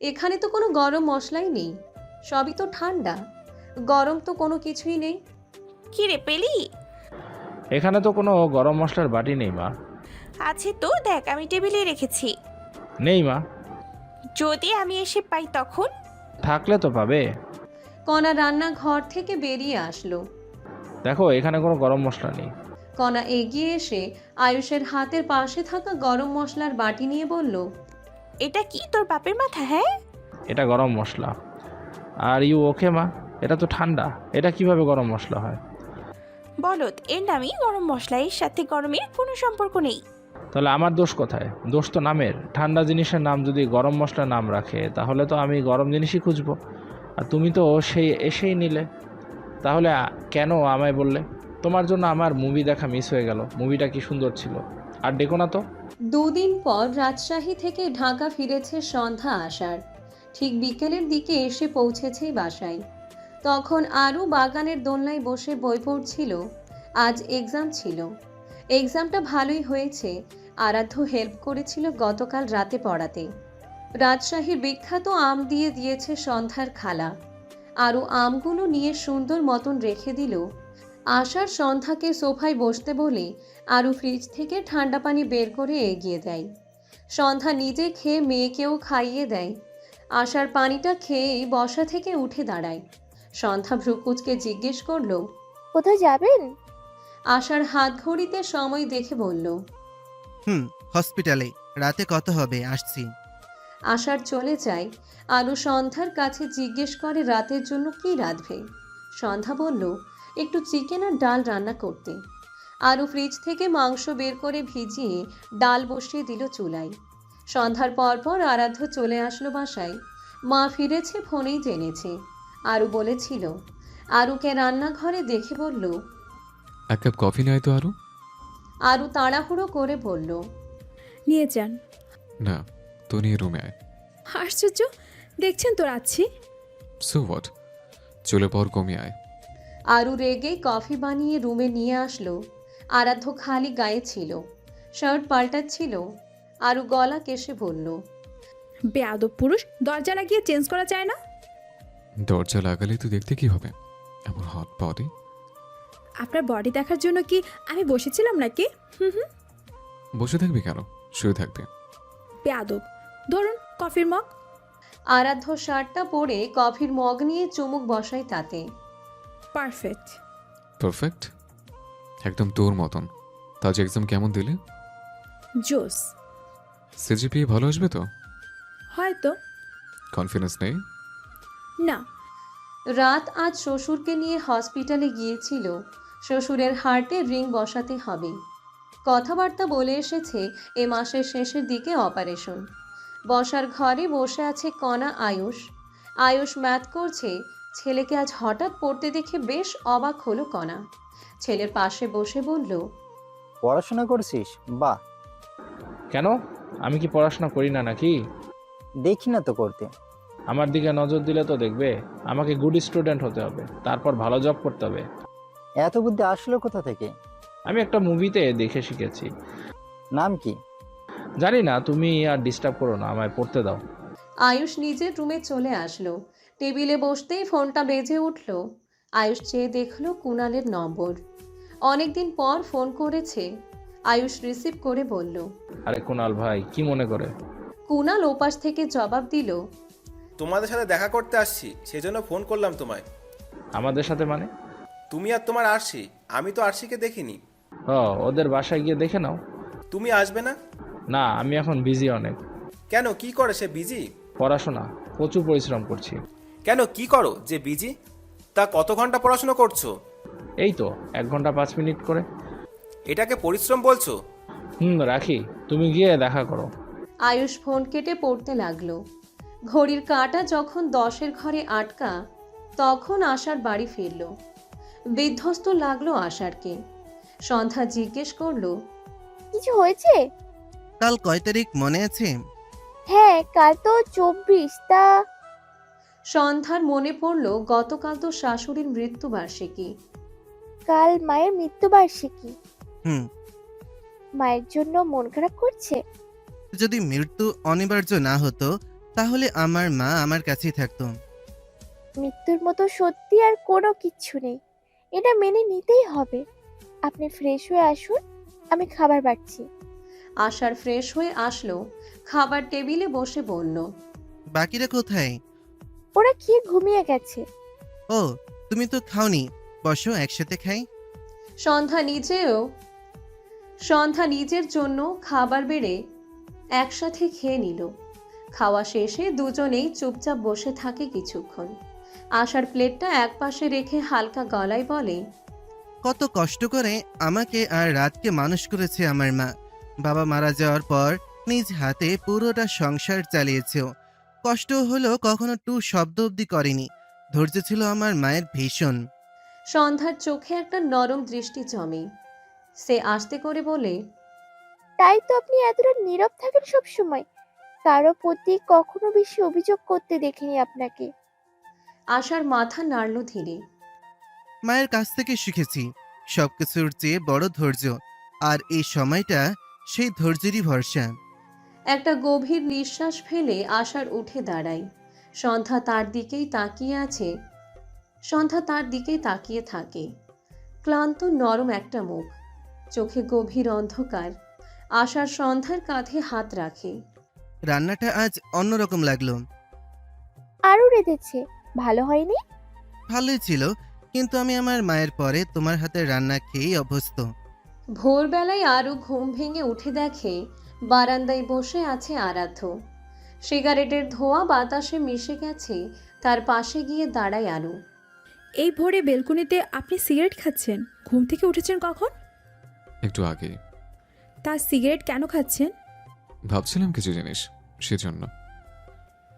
এখানে তো কোনো গরম মশলাই নেই, সবই তো ঠান্ডা, গরম তো কোনো কিছুই নেই। কি রে, পেলি? এখানে তো কোনো গরম মশলার বাটি নেই মা। আছে তো, দেখ আমি টেবিলে রেখেছি। নেই মা। যদি আমি এসে পাই তখন? থাকলে তো পাবে। কণা রান্নাঘর থেকে বেরিয়ে আসলো। দেখো এখানে কোনো গরম মশলা নেই। কণা এগিয়ে এসে আয়ুষের হাতের পাশে থাকা গরম মশলার বাটি নিয়ে বলল, এটা কি তোর বাপের মাথা? হ্যাঁ, এটা গরম মশলা। আর ইউ ওকে মা? এটা তো ঠান্ডা, এটা কিভাবে গরম মশলা হয়? বলদ, এর নামই গরম মশলা, এর সাথে গরমের কোনো সম্পর্ক নেই। তাহলে আমার দোষ কোথায়? দোষ তো নামের। ঠান্ডা জিনিসের নাম যদি গরম মশলার নাম রাখে, তাহলে তো আমি গরম জিনিসই খুঁজবো, আর তুমি তো সেই এসেই নিলে। তাহলে কেন আমায় বললে? তোমার জন্য আমার মুভি দেখা মিস হয়ে গেল। মুভিটা কি সুন্দর ছিল। আর ডেকো না তো। দুদিন পর রাজশাহী থেকে ঢাকা ফিরেছে সন্ধ্যা আসার। ঠিক বিকেলের দিকে এসে পৌঁছেছে বাসায়। তখন আরও বাগানের দোলনায় বসে বই পড়ছিল। আজ এক্সাম ছিল। এক্সামটা ভালোই হয়েছে। আরাধ্য হেল্প করেছিল গতকাল রাতে পড়াতে। রাজশাহীর বিখ্যাত আম দিয়ে দিয়েছে সন্ধ্যার খালা। আরও আমগুলো নিয়ে সুন্দর মতন রেখে দিল। আশার সন্ধ্যাকে সোফায় বসতে বলে আরও ফ্রিজ থেকে ঠান্ডা পানি বের করে এগিয়ে দেয়। সন্ধ্যা নিজে খেয়ে মেয়েকেও খাইয়ে দেয়। আশার পানিটা খেয়েই বসা থেকে উঠে দাঁড়ায়। সন্ধ্যা ভ্রুকুচকে জিজ্ঞেস করলো, কোথায় যাবেন? আশার হাত ঘড়িতে সময় দেখে বলল, হসপিটালে। রাতে কত হবে? আসছি। আশার চলে যায়। আরও সন্ধ্যার কাছে জিজ্ঞেস করে রাতের জন্য কি রাঁধবে। সন্ধ্যা বলল, একটু চিকেন আর ডাল রান্না করতে। আরও ফ্রিজ থেকে মাংস বের করে ভিজিয়ে ডাল বসিয়ে দিল চুলায়। সন্ধ্যার পর আরাধ্য চলে আসলো বাসায়। মা ফিরেছে ফোনেই জেনেছে। আরও বলেছিল। আরুকে রান্নাঘরে দেখে বলল, এক কাপ কফি নেয় তো আরও। আরু তাড়াহুড়ো করে বলল, নিয়ে যান। না, তো নিয়ে রুমে আয়। আশ্চর্য, দেখছেন তো রাখছি। সো হোয়াট, চলে পর কমিয়ে আয়। আরু রেগে কফি বানিয়ে রুমে নিয়ে আসলো। আরাধ্য খালি গায়ে ছিল, শার্ট পাল্টাচ্ছিল। আরু গলা কেশে বলল, বেয়াদব পুরুষ, দরজা লাগিয়ে চেঞ্জ করা যায় না? দরজা লাগালে তো দেখতে কি হবে? এমন হট বডি। আপনার বডি দেখার জন্য কি আমি বসেছিলাম নাকি? হুম। বসে থাকবি কেন? শুয়ে থাকবি। বেয়াদব। ধরুন কফির মগ। আরাধ্য শার্টটা পরে কফির মগ নিয়ে চুমুক বসায় তাতে। পারফেক্ট। পারফেক্ট? একদম তোর মতন। তাজ এক্সাম কেমন দিলে? জোস। সিজিপিএ ভালো আসবে তো? হয়তো। কনফিডেন্স নেই? না। রাত আজ শ্বশুরকে নিয়ে হসপিটালে গিয়েছিল। শ্বশুরের হার্টে রিং বসাতে হবে। কথাবার্তা বলে এসেছে এ মাসের শেষের দিকে অপারেশন। বসার ঘরে বসে আছে কণা আয়ুষ। আয়ুষ ম্যাথ করছে। ছেলেকে আজ হঠাৎ পড়তে দেখে বেশ অবাক হলো কণা। ছেলের পাশে বসে বলল, পড়াশোনা করছিস? বাহ। কেন? আমি কি পড়াশোনা করি না নাকি? দেখি না তো করতে। আমার দিকে নজর দিলে তো দেখবে। আমাকে গুড স্টুডেন্ট হতে হবে, তারপর ভালো জব করতে হবে। এত বুদ্ধি আসলো কোথা থেকে? আমি একটা মুভিতে দেখে শিখেছি। নাম কি? জানি না, তুমি আর ডিস্টার্ব করো না, আমায় পড়তে দাও। আয়ুষ নিজের রুমে চলে আসলো। টেবিলে বসতেই ফোনটা বেজে উঠল। আয়ুষ চেয়ে দেখলো কুণালের নম্বর। অনেকদিন পর ফোন করেছে। আয়ুষ রিসিভ করে বলল, আরে কুণাল ভাই, কি মনে করে? কুণাল ওপাশ থেকে জবাব দিল, তোমাদের সাথে দেখা করতে আসছি, সেজন্য ফোন করলাম তোমায়। আমাদের সাথে মানে? তুমি আর তোমার আরশি। আমি তো আরশিকে দেখিনি। ও, ওদের বাসায় গিয়ে দেখে নাও। তুমি আসবে না? না, আমি এখন বিজি অনেক। কেন, কি করে সে বিজি? পড়াশোনা, প্রচুর পরিশ্রম করছি। কেন, কি করো যে বিজি? তা কত ঘন্টা পড়াশোনা করছো? এই তো 1 ঘন্টা 5 মিনিট করে। এটাকে পরিশ্রম বলছো? রাখি, তুমি গিয়ে দেখা করো। আয়ুষ ফোন কেটে পড়তে লাগলো। ঘড়ির কাঁটা যখন 10-এর ঘরে আটকা, তখন আশার বাড়ি ফিরল। বিধ্বস্ত লাগলো আশারকে। সন্ধ্যা জিজ্ঞেস করলো, কিছু হয়েছে? কাল কয় তারিখ মনে আছে? হ্যাঁ, কাল তো 24। তা সন্ধ্যার মনে পড়ল গতকাল তো শাশুড়ির মৃত্যুবার্ষিকী। কাল মায়ের মৃত্যুবার্ষিকী। হুম। মায়ের জন্য মন খারাপ করছে? যদি মৃত্যু অনিবার্য না হতো তাহলে আমার মা আমার কাছেই থাকতো। মৃত্যুর মতো সত্যি আর কোনো কিচ্ছু নেই, এটা মেনে নিতেই হবে। আপনি ফ্রেশ হয়ে আসুন, আমি খাবার বাড়ছি। আশার ফ্রেশ হয়ে আসলো, খাবার টেবিলে বসে বলল, বাকিরা কোথায়? ওরা খেয়ে ঘুমিয়ে গেছে। ও, তুমি তো খাওনি, বসো একসাথে খাই। সন্ধ্যা নিজের জন্য খাবার বেড়ে একসাথে খেয়ে নিল। খাওয়া শেষে দুজনেই চুপচাপ বসে থাকে কিছুক্ষণ। আশার প্লেটটা একপাশে রেখে হালকা গলায় বলে, কত কষ্ট করে আমাকে আর রাতকে মানুষ করেছে আমার মা। বাবা মারা যাওয়ার পর নিজ হাতে পুরোটা সংসার চালিয়েছেও। কষ্ট হলো, কখনো টু শব্দ অবধি করেনি। ধৈর্য ছিল আমার মায়ের ভীষণ। সন্ধ্যার চোখে একটা নরম দৃষ্টি জমে। সে আস্তে করে বলে, তাই তো আপনি এতটা নীরব থাকেন সব সময়। কারো প্রতি কখনো বেশি অভিযোগ করতে দেখিনি আপনাকে। আশার মাথা নাড়ল ধীরে। মায়ের কাছ থেকে শিখেছি সবকিছুর চেয়ে বড় ধৈর্য, আর এই সময়টা সেই ধৈর্যেরই ভরসা। একটা গভীর নিঃশ্বাস ফেলে আশার উঠে দাঁড়ায়। সন্ধ্যা তার দিকেই তাকিয়ে থাকে। ক্লান্ত নরম একটা মুখ, চোখে গভীর অন্ধকার। আশার সন্ধ্যার কাঁধে হাত রাখে। রান্নাটা আজ অন্যরকম লাগলো। আরো রেঁধেছে, ভালো হয়নি? ভালোই ছিল, কিন্তু আমি আমার মায়ের পরে তোমার হাতের রান্না খেয়েই অভ্যস্ত। ভোরবেলায় আরও ঘুম ভেঙে উঠে দেখে বারান্দায় বসে আছে আরাধ্য। সিগারেটের ধোঁয়া বাতাসে মিশে গেছে। তার পাশে গিয়ে দাঁড়ায় আরু। এই ভোরে বেলকনিতে আপনি সিগারেট খাচ্ছেন? ঘুম থেকে উঠেছেন কখন? একটু আগে। তা সিগারেট কেন খাচ্ছেন? ভাবছিলাম কিছু জিনিস, সেজন্য।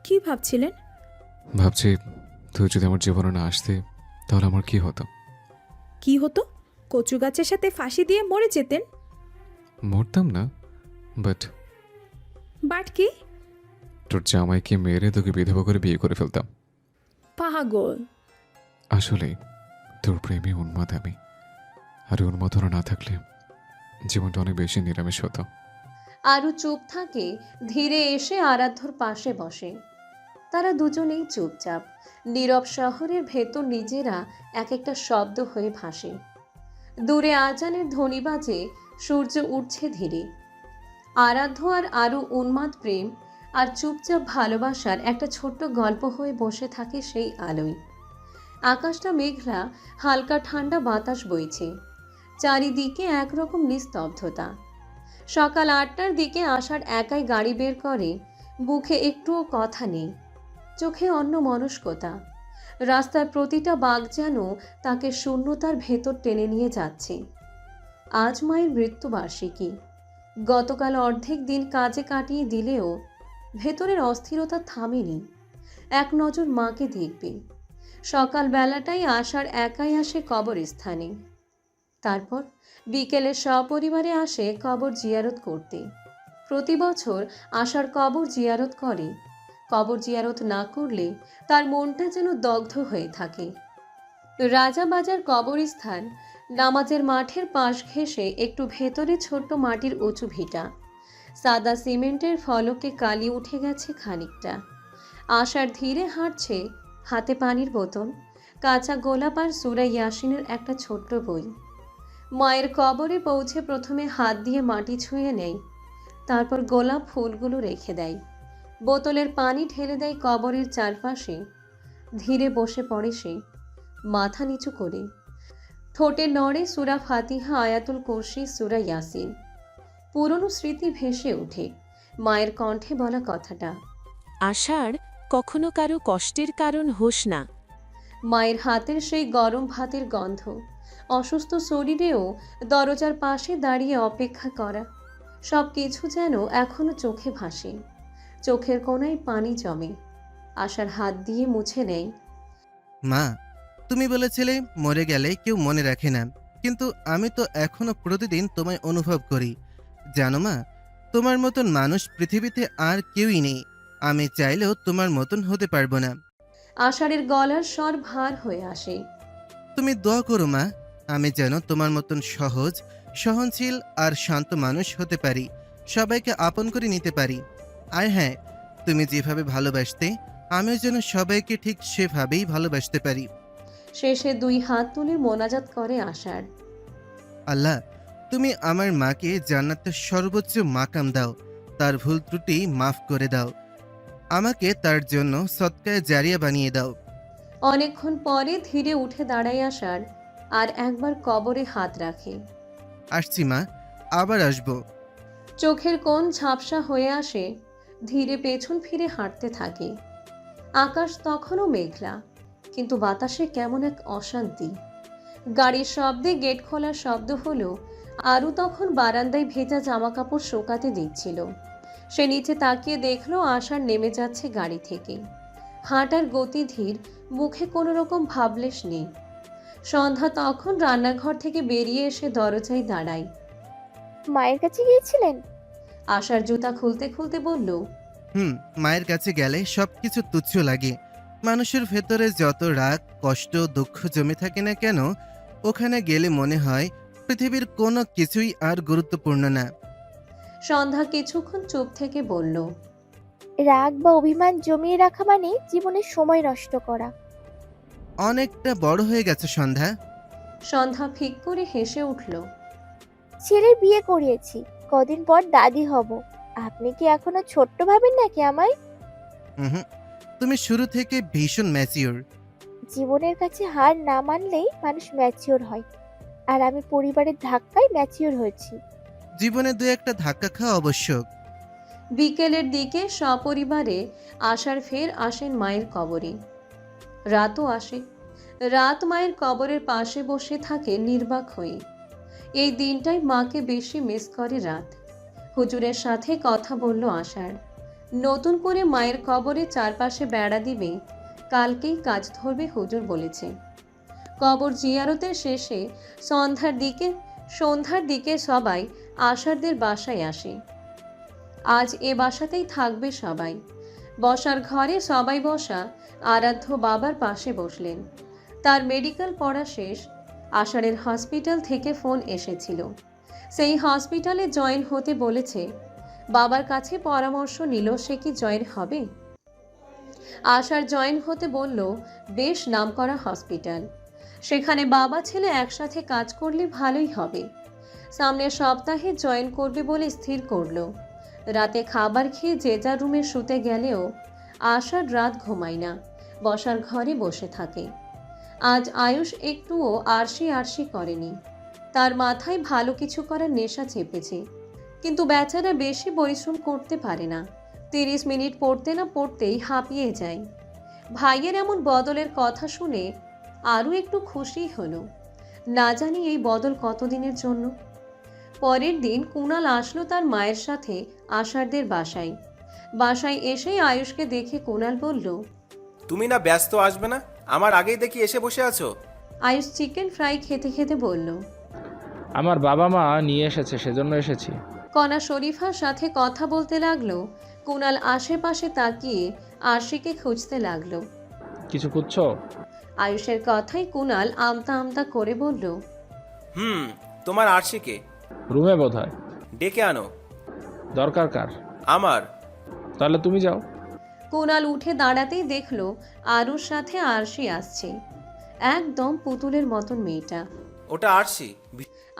কি ভাবছিলেন? ভাবছি তুই যদি আমার জীবনে না আসতে তাহলে আমার কি হতো। কি হতো? কচু গাছের সাথে ফাঁসি দিয়ে মরে যেতেন? মরতাম না, বাট কি? তোর জামাইকে মেরে তোকে বিধবা করে বিয়ে করে ফেলতাম। পাগল। আসলে তোর প্রেমে উন্মাদ আমি, আর উন্মাদনা না থাকলে জীবনটা অনেক বেশি নিরামিষ হতো। আরু চুপ থাকে, ধীরে এসে আরাধ্যর পাশে বসে। তারা দুজনেই চুপচাপ, নীরব শহরের ভেতর নিজেরা এক একটা শব্দ হয়ে ভাসে। দূরে আজানের ধ্বনি বাজে, সূর্য উঠছে ধীরে। আরাধ্য আর আরু উন্মাদ প্রেম আর চুপচাপ ভালোবাসার একটা ছোট্ট গল্প হয়ে বসে থাকে সেই আলোয়। আকাশটা মেঘলা, হালকা ঠান্ডা বাতাস বইছে। চারিদিকে একরকম নিস্তব্ধতা। সকাল 8টার দিকে আসার একাই গাড়ি বের করে। বুকে একটুও কথা নেই, চোখে অন্যমনস্কতা। রাস্তার প্রতিটা বাঁক যেন তাকে শূন্যতার ভেতর টেনে নিয়ে যাচ্ছে। আজ মায়ের মৃত্যুবার্ষিকী। গতকাল অর্ধেক দিন কাজে কাটিয়ে দিলেও ভেতরের অস্থিরতা থামেনি। এক নজর মাকে দেখবে। সকালবেলাটাই আসার একাই আসে কবরস্থানে। তারপর বিকেলে সপরিবারে আসে কবর জিয়ারত করতে। প্রতি বছর আশার কবর জিয়ারত করে। কবর জিয়ারত না করলে তার মনটা যেন দগ্ধ হয়ে থাকে। রাজাবাজার কবরস্থান, নামাজের মাঠের পাশ ঘেঁষে একটু ভেতরে ছোট্ট মাটির উঁচু ভিটা। সাদা সিমেন্টের ফলকে কালি উঠে গেছে খানিকটা। আশার ধীরে হাঁটছে, হাতে পানির বোতল, কাঁচা গোলাপ আর সূরা ইয়াসিনের একটা ছোট্ট বই। মায়ের কবরে পৌঁছে প্রথমে হাত দিয়ে মাটি ছুঁয়ে নেয়, তারপর গোলাপ ফুলগুলো রেখে দেয়। বোতলের পানি ঢেলে দেয় কবরের চারপাশে। ধীরে বসে পড়ে সে, মাথা নিচু করে। ঠোঁটে নড়ে সূরা ফাতিহা, আয়াতুল কুরসি, সূরা ইয়াসিন। পুরনো স্মৃতি ভেসে ওঠে মায়ের কণ্ঠে বলা কথাটা, আষাঢ় কখনো কারো কষ্টের কারণ হোস না। মায়ের হাতের সেই গরম ভাতের গন্ধ, অসুস্থ শরীরেও দরজার পাশে দাঁড়িয়ে অপেক্ষা করা, সব কিছু যেন এখনো চোখে ভাসে। চোখের কোণায় পানি জমে। আশার হাত দিয়ে মুছে নেয়। মা, তুমি বলেছিলে মরে গেলে কেউ মনে রাখে না, কিন্তু আমি তো এখনো প্রতিদিন তোমায় অনুভব করি। জানো মা, তোমার মতন মানুষ পৃথিবীতে আর কেউই নেই। আমি চাইলেও তোমার মতন হতে পারবো না। আষাঢ়ের গলার স্বর ভার হয়ে আসে। তুমি দোয়া করো মা, আমি যেন তোমার মতন সহজ, সহনশীল আর শান্ত মানুষ হতে পারি, সবাইকে আপন করে নিতে পারি। আর হ্যাঁ, তুমি যেভাবে ভালোবাসতে আমিও যেন সবাইকে ঠিক সেভাবেই ভালোবাসতে পারি। শেষে 2 হাত তুলে মোনাজাত করে আষাঢ়। আল্লাহ, তুমি আমার মাকে জান্নাতের সর্বোচ্চ মাকাম দাও, তার ভুল ত্রুটি মাফ করে দাও, আমাকে তার জন্য সদকায়ে জারিয়া বানিয়ে দাও। অনেকক্ষণ পরে ধীরে উঠে দাঁড়ায় আষাঢ় আর একবার কবরে হাত রাখে। আসছি মা, আবার আসবো। চোখের কোণ ঝাপসা হয়ে আসে, ধীরে পেছন ফিরে হাঁটতে থাকে। আকাশ তখনও মেঘলা, কিন্তু বাতাসে কেমন এক অশান্তি। গাড়ির শব্দে গেট খোলার শব্দ হলো। আরু তখন বারান্দায় ভেজা জামাকাপড় শোকাতে দিচ্ছিল। সে নিচে তাকিয়ে দেখলো আষাঢ় নেমে যাচ্ছে গাড়ি থেকে। হাঁটার গতি ধীর, মুখে কোনো রকম ভাবলেশ নেই। সন্ধ্যা তখন রান্নাঘর থেকে বেরিয়ে এসে দরজায় দাঁড়ায়। মায়ের কাছে গিয়েছিলেন? আষাঢ় জুতা খুলতে খুলতে বলল, মায়ের কাছে গেলে সবকিছু তুচ্ছ লাগে। মানুষের ভেতরে যত রাগ, কষ্ট, দুঃখ জমে থাকে না কেন, ওখানে গেলে মনে হয় পৃথিবীর কোনো কিছুই আর গুরুত্বপূর্ণ না। সন্ধ্যা কিছুক্ষণ চুপ থেকে বলল, রাগ বা অভিমান জমিয়ে রাখা মানে জীবনের সময় নষ্ট করা। অনেকটা বড় হয়ে গেছে সন্ধ্যা। সন্ধ্যা ফিক করে হেসে উঠল। ছেলের বিয়ে করিয়েছি, কদিন পর দাদি হব। আপনি কি এখনো ছোট্ট ভাবেন নাকি আমায়? হুম, তুমি শুরু থেকে ভীষণ ম্যাচিওর। জীবনের কাছে হার না মানলেই মানুষ ম্যাচিওর হয়, আর আমি পরিবারের ধাক্কায় ম্যাচিওর হয়েছি। জীবনে 2-1টা ধাক্কা খাওয়া আবশ্যক। বিকেলের দিকে সপরিবারে আষাঢ় ফের আসেন মায়ের কবরে। রাতও আসে। রাত মায়ের কবরের পাশে বসে থাকে নির্বাক হয়ে। এই দিনটাই মাকে বেশি মিস করে রাত। হুজুরের সাথে কথা বলল আষাঢ়। নতুন করে মায়ের কবরে চারপাশে বেড়া দিবে, কালকেই কাজ ধরবে হুজুর বলেছে। কবর জিয়ারতের শেষে সন্ধ্যার দিকে সবাই আষাঢ়দের বাসায় আসে। আজ এ বাসাতেই থাকবে সবাই। বসার ঘরে সবাই বসা। আরাধ্য বাবার পাশে বসলেন। তার মেডিকেল পড়া শেষ। আষাঢ়ের হসপিটাল থেকে ফোন এসেছিল। সেই হসপিটালে জয়েন হতে বলেছে। বাবার কাছে পরামর্শ নিল সে কি জয়েন হবে। আষাঢ় জয়েন হতে বলল বেশ নামকরা হসপিটাল, সেখানে বাবা ছেলে একসাথে কাজ করলে ভালোই হবে। সামনের সপ্তাহে জয়েন করবে বলে স্থির করলো। রাতে খাবার খেয়ে যে যার রুমে শুতে গেলেও আষাঢ় রাত ঘুমায় না, বসার ঘরে বসে থাকে। আজ আয়ুষ একটুও আরশি করেনি। তার মাথায় ভালো কিছু করার নেশা চেপেছে, কিন্তু বেচারা বেশি পরিশ্রম করতে পারে না। 30 মিনিট পড়তে না পড়তেই হাঁপিয়ে যায়। ভাইয়ের এমন বদলের কথা শুনে আরও একটু খুশি হলো। না জানি এই বদল কতদিনের জন্য। পরের দিন কুণাল আসলো তার মায়ের সাথে আষাঢ়দের বাসায় এসেই আয়ুষকে দেখে কুণাল বলল, তুমি না ব্যস্ত আসবে না, আমার আগেই দেখি এসে বসে আছো। আয়ুষ চিকেন ফ্রাই খেতে খেতে বলল, আমার বাবা মা নিয়ে এসেছে, সেজন্য এসেছি। কণা শরীফার সাথে কথা বলতে লাগলো। কুণাল আশেপাশে তাকিয়ে আরশিকে খুঁজতে লাগলো। কিছু খুঁজছো? আয়ুষের কথাই কুণাল আমতা আমতা করে বলল, তোমার আরশিকে রুমে বোধহয়। ডেকে আনো। দরকার কার? আমার। তাহলে তুমি যাও। কুণাল উঠে দাঁড়াতেই দেখলো আরুর সাথে আরশি আসছে। একদম পুতুলের মতন মেয়েটা। ওটা আরশি।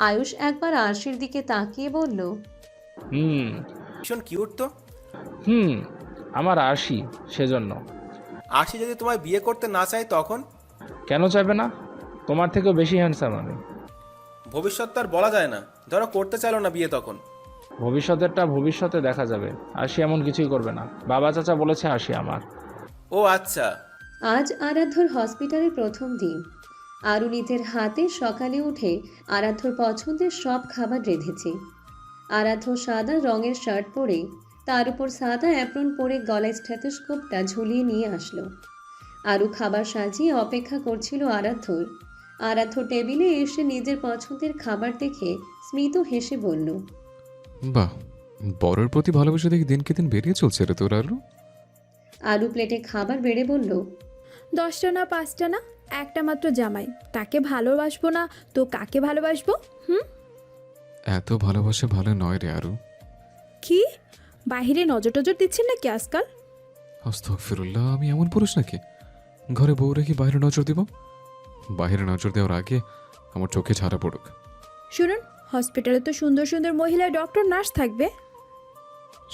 আয়ুষ একবার আরশির দিকে তাকিয়ে বলল, ভীষণ কিউট তো। আমার আরশি, সেজন্য। আরশি যদি তোমায় বিয়ে করতে না চাই তখন? কেন চাইবে না? তোমার থেকেও বেশি হ্যান্ডসাম আমি। ভবিষ্যৎ তো আর বলা যায় না, ধরো করতে চাইলো না বিয়ে, তখন? ভবিষ্যতেরটা ভবিষ্যতে দেখা যাবে। আরশি এমন কিছুই করবে না। বাবা চাচা বলেছে আরশি আমার। ও আচ্ছা। আজ আরাধ্যর হসপিটালের প্রথম দিন। আরু নিজের হাতে সকালে উঠে আরাধ্যর পছন্দের সব খাবার রেঁধেছে। আরাধ্য সাদা রঙের শার্ট পরে, তার উপর সাদা অ্যাপ্রন পরে গলায় স্টেথোস্কোপটা ঝুলিয়ে নিয়ে আসলো। আরু খাবার সাজিয়ে অপেক্ষা করছিল আরাধ্যর। আরাধ্য টেবিলে এসে নিজের পছন্দের খাবার দেখে স্মিত হেসে বলল, বাহ, বরের প্রতি ভালোবাসা দেখি দিনকে দিন বেরিয়ে চলছে রে তোর। আরু আরু প্লেটে খাবার বেড়ে বলল, 10টা না 5টা না, একটা মাত্র জামাই, তাকে ভালোবাসবো না তো কাকে ভালোবাসবো? হুম? এত ভালোবাসা ভালো নয় রে আরু। কি বাহিরে নজর টজর দিচ্ছেন নাকি আজকাল? আস্তাগফিরুল্লাহ, আমি এমন পুরুষ নাকি ঘরে বউ রেখে বাইরে নজর দিব? বাইরে নজর দেওয়ার আগে আমার চোখে ছাড়া পড়ুক। শুনুন, হসপিটালে তো সুন্দর সুন্দর মহিলা ডক্টর নার্স থাকবে।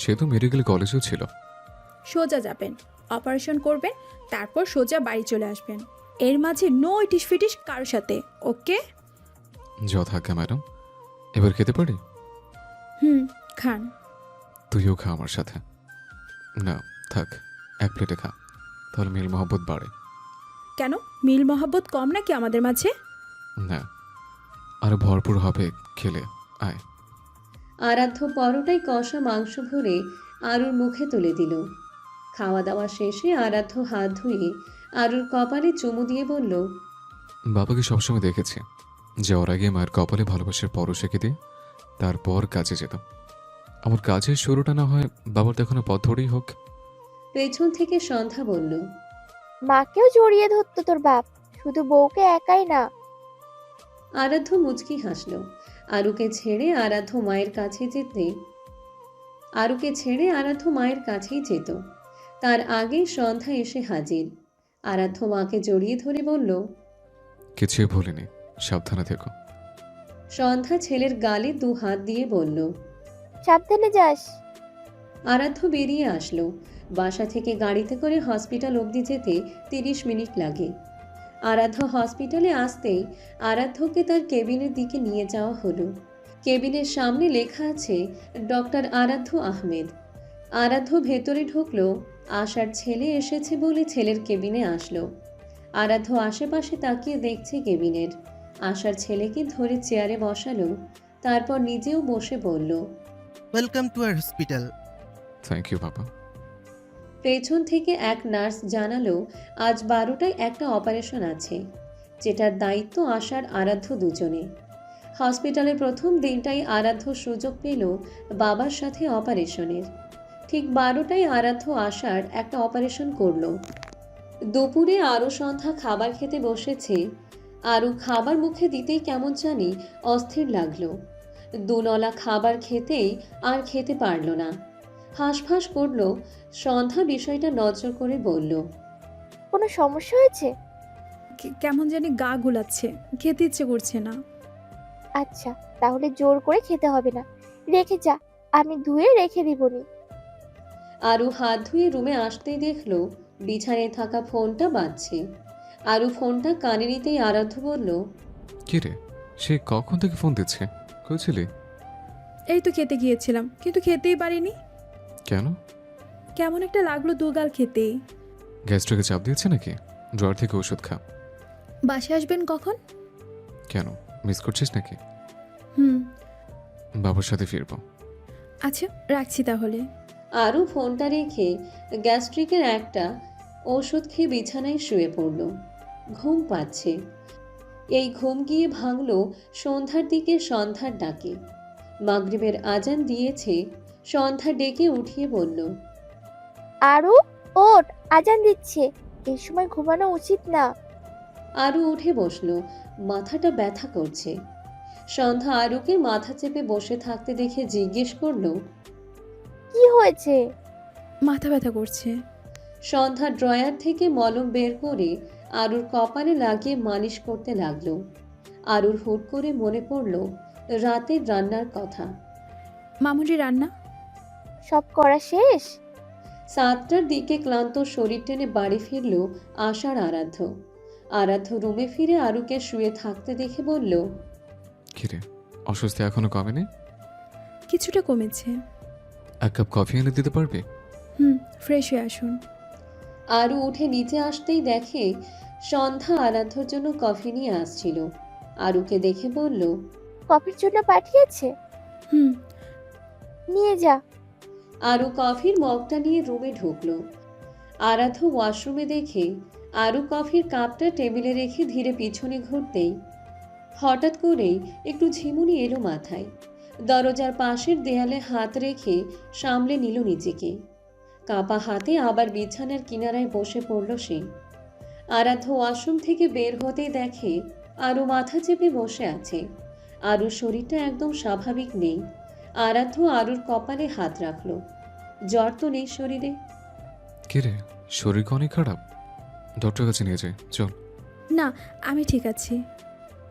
সে তো মেডিকেল কলেজেও ছিল। সোজা যাবেন, অপারেশন করবেন, তারপর সোজা বাড়ি চলে আসবেন। এর মাঝে নো ইটিস ফিটিস কারোর সাথে, ওকে? যথাজ্ঞা ম্যাডাম। এবার খেতে পারি? হুম, খান। তুইও খা আমার সাথে। না থাক, এক প্লেটে খা, তাহলে মিল মহব্বত বাড়ে। কেন, মিল মহাব্বত কম নাকি আমাদের মাঝে? না, আরো ভরপুর হবে খেলে, আয়। আরাধ্য পরোটায় কষা মাংস ভরে আরুর মুখে তুলে দিল। খাওয়া দাওয়া শেষে আরাধ্য হাত ধুয়ে আরুর কপালে চুমু দিয়ে বলল, বাবাকে সবসময় দেখেছি যাওয়ার আগে মায়ের কপালে ভালোবাসার পরশ এঁকে দিয়ে তারপর কাজে যেতাম। আমার কাজের শুরুটা না হয় বাবার দেখানো পথ ধরেই হোক। পেছন থেকে সন্ধ্যা বলল, মাকেও জড়িয়ে ধরতো তোর বাপ, শুধু বউকে একাই না। আরাধ্য মুচকি হাসল। আরুকে ছেড়ে আরাধ্য মায়ের কাছেই যেত। তার আগেই সন্ধ্যা এসে হাজির। আরাধ্য মাকে জড়িয়ে ধরে বলল, কিছুই ভুলিনি, সাবধানে থেকো। সন্ধ্যা ছেলের গালে 2 হাত দিয়ে বলল। সাবধানে যাস। আরাধ্য বেরিয়ে আসলো। বাসা থেকে গাড়িতে করে হসপিটাল অবধি যেতে 30 মিনিট লাগে। আরাধ্য হসপিটালে আসতেই আরাধ্যকে তার কেবিনের দিকে নিয়ে যাওয়া হলো। কেবিনের সামনে লেখা আছে ডক্টর আরাধ্য আহমেদ। আরাধ্য ভেতরে ঢুকলো। আশার ছেলে এসেছে বলে ছেলের কেবিনে আসলো। আরাধ্য আশেপাশে তাকিয়ে দেখছে কেবিনের। আশার ছেলেকে ধরে চেয়ারে বসালো, তারপর নিজেও বসে বলল, welcome to our hospital. Thank you বাবা। পেছন থেকে এক নার্স জানালো আজ 12টায় একটা অপারেশন আছে, যেটার দায়িত্ব আশার আরাধ্য দুজনে। হসপিটালের প্রথম দিনটাই আরাধ্য সুযোগ পেল বাবার সাথে অপারেশনের। ঠিক 12টায় আরাধ্য আশার একটা অপারেশন করলো। দুপুরে আরও সন্ধ্যা খাবার খেতে বসেছে। আরও খাবার মুখে দিতেই কেমন জানি অস্থির লাগলো। দুনলা খাবার খেতেই আর খেতে পারল না। হাঁসফাঁস করলো। সন্ধ্যা বিষয়টা নজর করে বলল, কোনো সমস্যা হয়েছে? কেমন জানি গা গুলাচ্ছে, খেতে ইচ্ছে করছে না। আচ্ছা, তাহলে জোর করে খেতে হবে না, রেখে যা, আমি ধুয়ে রেখে দিবনি। আরু হাত ধুয়ে রুমে আসতেই দেখলো বিছানায় থাকা ফোনটা বাজছে। আরু ফোনটা কানে নিতেই আরাধ্য বলল, কি রে, সে কখন থেকে ফোন দিচ্ছে? কইছিলি? এই তো খেতে গিয়েছিলাম, কিন্তু খেতেই পারিনি। কেন? কেমন একটা লাগলো দুগাল খেতেই। গ্যাস্ট্রিকে চাপ দিয়েছে নাকি? ড্রয়ার থেকে ওষুধ খা। বাসায় আসবেন কখন? কেন, মিস করছিস নাকি? হুম, বাবার সাথে ফিরবো। আচ্ছা রাখছি তাহলে। আরু ফোনটা রেখে গ্যাস্ট্রিকের একটা ওষুধ খেয়ে বিছানায় শুয়ে পড়ল। ঘুম পাচ্ছে। এই ঘুম গিয়ে ভাঙল সন্ধ্যার দিকে সন্ধ্যার ডাকে। মাগরিবের আজান দিয়েছে। সন্ধ্যা ডেকে উঠিয়ে বলল, আরু ওঠ, আজান দিচ্ছে, এই সময় ঘুমানো উচিত না। আরু উঠে বসলো। মাথাটা ব্যথা করছে। সন্ধ্যা আরুকে মাথা চেপে বসে থাকতে দেখে জিজ্ঞেস করলো, কি হয়েছে? মাথা ব্যথা করছে। সন্ধ্যা ড্রয়ার থেকে মলম বের করে আরুর কপালে লাগিয়ে মালিশ করতে লাগলো। আরুর হুট করে মনে পড়ল রাতের রান্নার কথা। মামুনি রান্না সব করা শেষ? 7টার দিকে ক্লান্ত শরীর টেনে বাড়ি ফিরল আশার আরাধ্য। আরাধ্য রুমে ফিরে আরুকে শুয়ে থাকতে দেখে বলল, কিরে, অস্বস্তি এখনো কমেনি? কিছুটা কমেছে। 1 কাপ কফি এনে দিতে পারবি? হুম, ফ্রেশ হয়ে আসুন। আরু উঠে নিচে আসতেই দেখে সন্ধ্যা আরাধ্যর জন্য কফি নিয়ে আসছিল। আরুকে দেখে বলল, কফির জন্য পাঠিয়েছে? হুম, নিয়ে যা। আরু কফির মগটা নিয়ে রুমে ঢুকলো। আরাধ্য ওয়াশরুমে দেখে আরু কফির কাপটা টেবিলে রেখে ধীরে পিছনে ঘুরতেই হঠাৎ করেই একটু ঝিমুনি এলো মাথায়। দরজার পাশের দেয়ালে হাত রেখে সামলে নিল নিজেকে। কাপা হাতে আবার বিছানার কিনারায় বসে পড়ল সে। আরাধ্য ওয়াশরুম থেকে বের হতেই দেখে আরু মাথা চেপে বসে আছে। আরুর শরীরটা একদম স্বাভাবিক নেই। আরাধ্য আরুর কপালে হাত রাখলো। জ্বর তো নেই শরীরে। কে রে, শরীর কি অনেক খারাপ? ডক্টর কাছে নিয়ে যাই চল। না, আমি ঠিক আছি।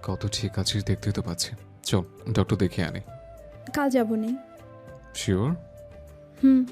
কত ঠিক আছিস দেখতেই তো পাচ্ছি। চল ডক্টর দেখে আনি। কাল যাবো নি। শিওর? হুম।